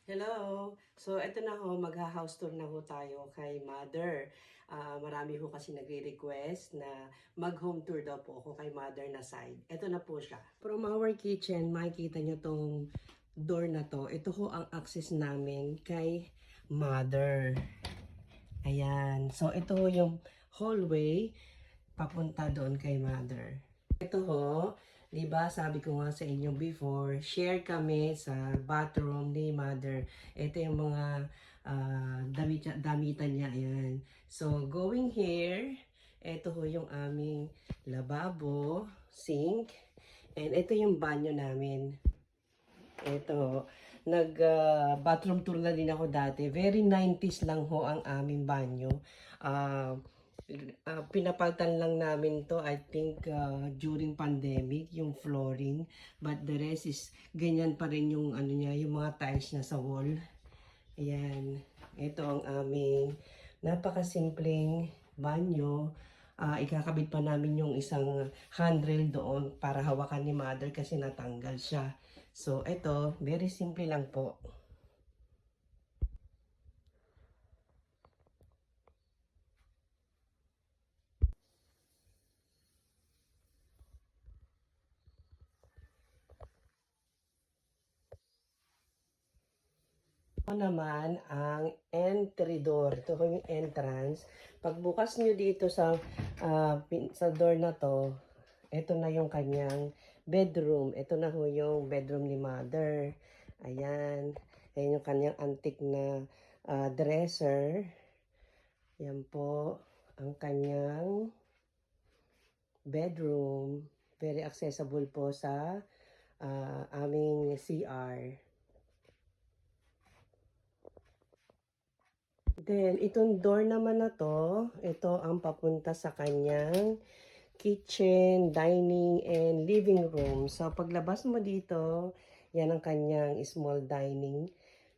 Hello! So, eto na ho, magha-house tour na ho tayo kay Mother. Marami ho kasi nagre-request na mag-home tour daw po ako kay Mother na side. Eto na po siya. From our kitchen, makikita nyo tong door na to. Ito ho ang access namin kay Mother. Ayan. So, ito ho yung hallway papunta doon kay Mother. Ito ho, di ba sabi ko nga sa inyo before, share kami sa bathroom ni Mother. Ito yung mga damitan niya. Ayan. So, going here, ito ho yung aming lababo, sink, and ito yung banyo namin. Ito, bathroom tour na din ako dati. Very 90s lang ho ang aming banyo. Pinapaltan lang namin to, I think, during pandemic, yung flooring. But the rest is, ganyan pa rin yung, ano niya, yung mga tiles na sa wall. Ayan. Ito ang aming napakasimpleng banyo. Ikakabit pa namin yung isang handrail doon para hawakan ni Mother kasi natanggal siya. So, ito, very simple lang po. Ito naman ang entry door. Ito yung entrance. Pagbukas nyo dito sa door na to, ito na yung kanyang bedroom. Ito na ho yung bedroom ni Mother. Ayan. Ayan yung kanyang antique na dresser. Yan po ang kanyang bedroom. Very accessible po sa aming CR. Then, itong door naman na to, ito ang papunta sa kanyang kitchen, dining, and living room. So, paglabas mo dito, yan ang kanyang small dining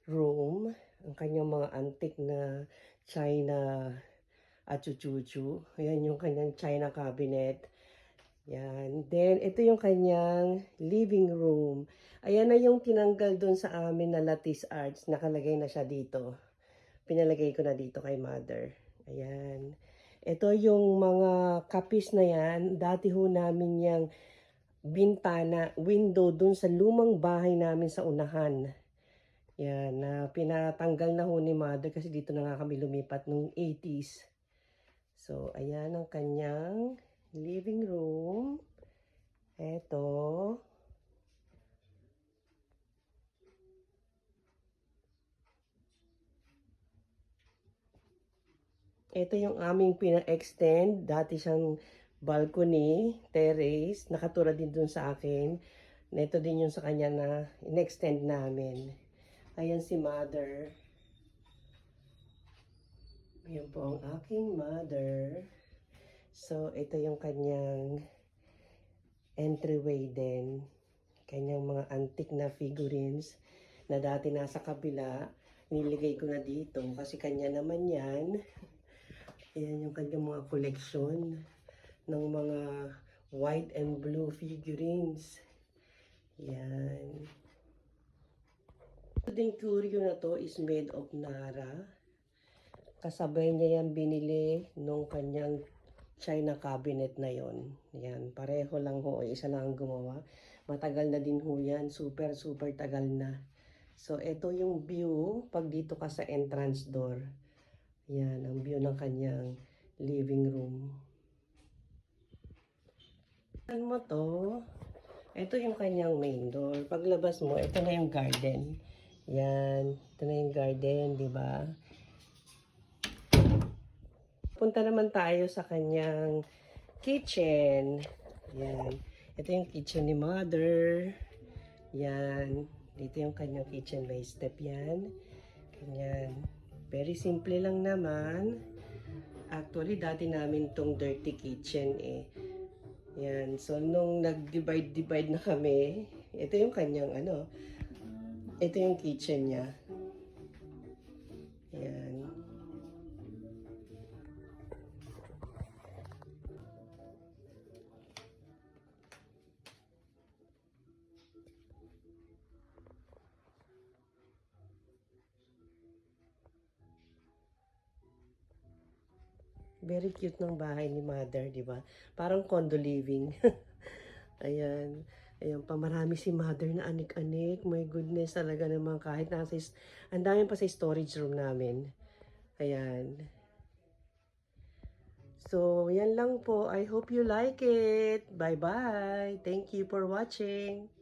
room. Ang kanyang mga antique na China achuchuchu. Ayan yung kanyang China cabinet. Yan. Then, ito yung kanyang living room. Ayan na yung tinanggal dun sa amin na Lattice Arts. Nakalagay na siya dito. Pinalagay ko na dito kay Mother. Ayan. Ito yung mga kapis na yan. Dati ho namin yung bintana, window dun sa lumang bahay namin sa unahan. Yan. Pinatanggal na ho ni Mother kasi dito na nga kami lumipat nung 80s. So, ayan ang kanyang living room. Ito. Ito yung aming pina-extend. Dati siyang balcony, terrace. Nakatulad din dun sa akin. Ito din yung sa kanya na in-extend namin. Ayan si Mother. Ayan po ang aking Mother. So, ito yung kanyang entryway din. Kanyang mga antique na figurines na dati nasa kabila. Niligay ko na dito kasi kanya naman yan. Ayan yung kanyang mga collection ng mga white and blue figurines. Yan. Ito ding curio na to is made of Nara. Kasabay niya yan binili nung kanyang China cabinet na yon. Yan, pareho lang ho. Isa lang ang gumawa. Matagal na din ho yan. Super, super tagal na. So, ito yung view pag dito ka sa entrance door. Yan, ang view ng kanyang living room. Ano mo to? Ito yung kanyang main door. Paglabas mo, ito na yung garden. Yan, ito na yung garden, di ba? Punta naman tayo sa kanyang kitchen. Yan. Ito yung kitchen ni Mother. Yan. Dito yung kanyang kitchen. May step yan. Ganyan. Very simple lang naman. Actually, dati namin tong dirty kitchen eh. Yan. So, nung nag-divide na kami, ito yung kanyang ito yung kitchen niya. Yan. Very cute ng bahay ni Mother, di ba? Parang condo living. Ayan. Ayan pa, marami si Mother na anik-anik. My goodness, talaga naman kahit ang dami pa sa storage room namin. Ayan. So, yan lang po. I hope you like it. Bye-bye. Thank you for watching.